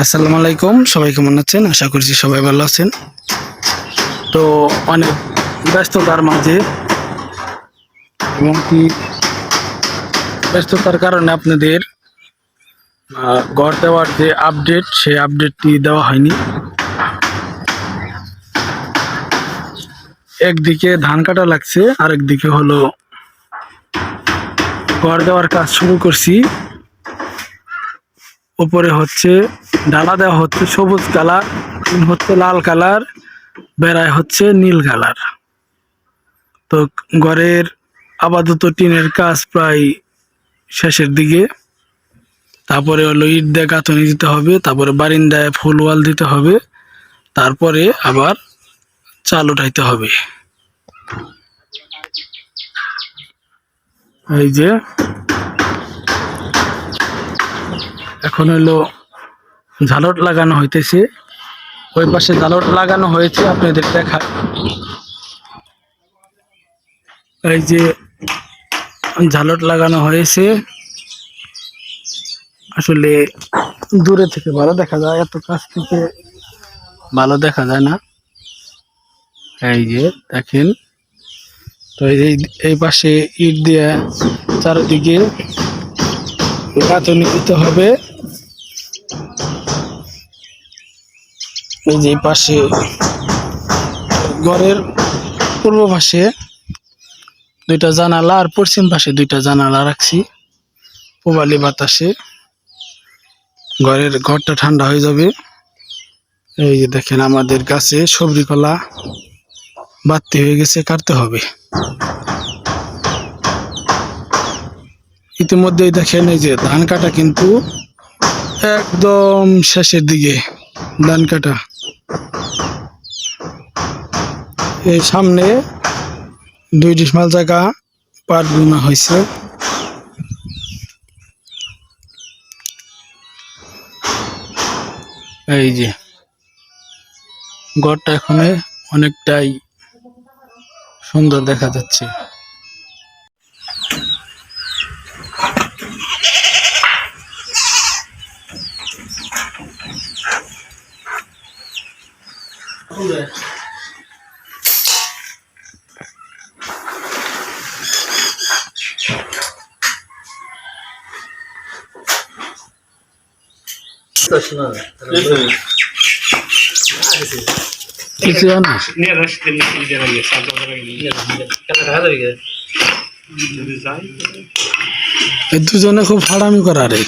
আসসালামু আলাইকুম, সবাই কেমন আছেন? আশা করছি সবাই ভালো আছেন। তো অনেক ব্যস্ততার মাঝে এবং কি ব্যস্ততার কারণে আপনাদের ঘর দেওয়ার যে আপডেট, সেই আপডেটটি দেওয়া হয়নি। একদিকে ধান কাটা লাগছে, আরেকদিকে হলো ঘর দেওয়ার কাজ শুরু করছি। উপরে হচ্ছে ডালা দেওয়া হচ্ছে সবুজ কালার, হচ্ছে লাল কালার, বেড়ায় হচ্ছে নীল কালার। তো ঘরের আপাতত টিনের কাজ প্রায় শেষের দিকে। তারপরে হলো ইট দিয়ে গাঁথনি দিতে হবে, তারপরে বারিন্দায় ফুল ওয়াল দিতে হবে, তারপরে আবার চাল উঠাইতে হবে। এই যে এখন হলো ঝালট লাগানো হইতেছে, ওই পাশে ঝালট লাগানো হয়েছে, আপনাদের দেখায়। এই যে ঝালট লাগানো হয়েছে, আসলে দূরে থেকে ভালো দেখা যায়, এত কাছ থেকে ভালো দেখা যায় না। এই যে দেখেন, তো এই পাশে ইট দিয়ে চারিদিকে গাঁথনি দিতে হবে। এই যে পাশে ঘরের পূর্ব পাশে দুইটা জানালা আর পশ্চিম পাশে দুইটা জানালা রাখছি। পূবালি বাতাসে ঘরটা ঠান্ডা হয়ে যাবে। এই যে দেখেন, আমাদের গাছে সবজি কলা বাড়তি হয়ে গেছে, কাটতে হবে। ইতিমধ্যেই দেখেন, এই যে ধান কাটা কিন্তু একদম শেষের দিকে। ধান কাটা এই সামনে 2 ডিসমাল জায়গা পাট বোনা হয়েছে। এই যে ঘরটা এখন অনেকটাই সুন্দর দেখা যাচ্ছে। কিছু জানো? এই দুজনে খুব ফাড়ামি করা রে।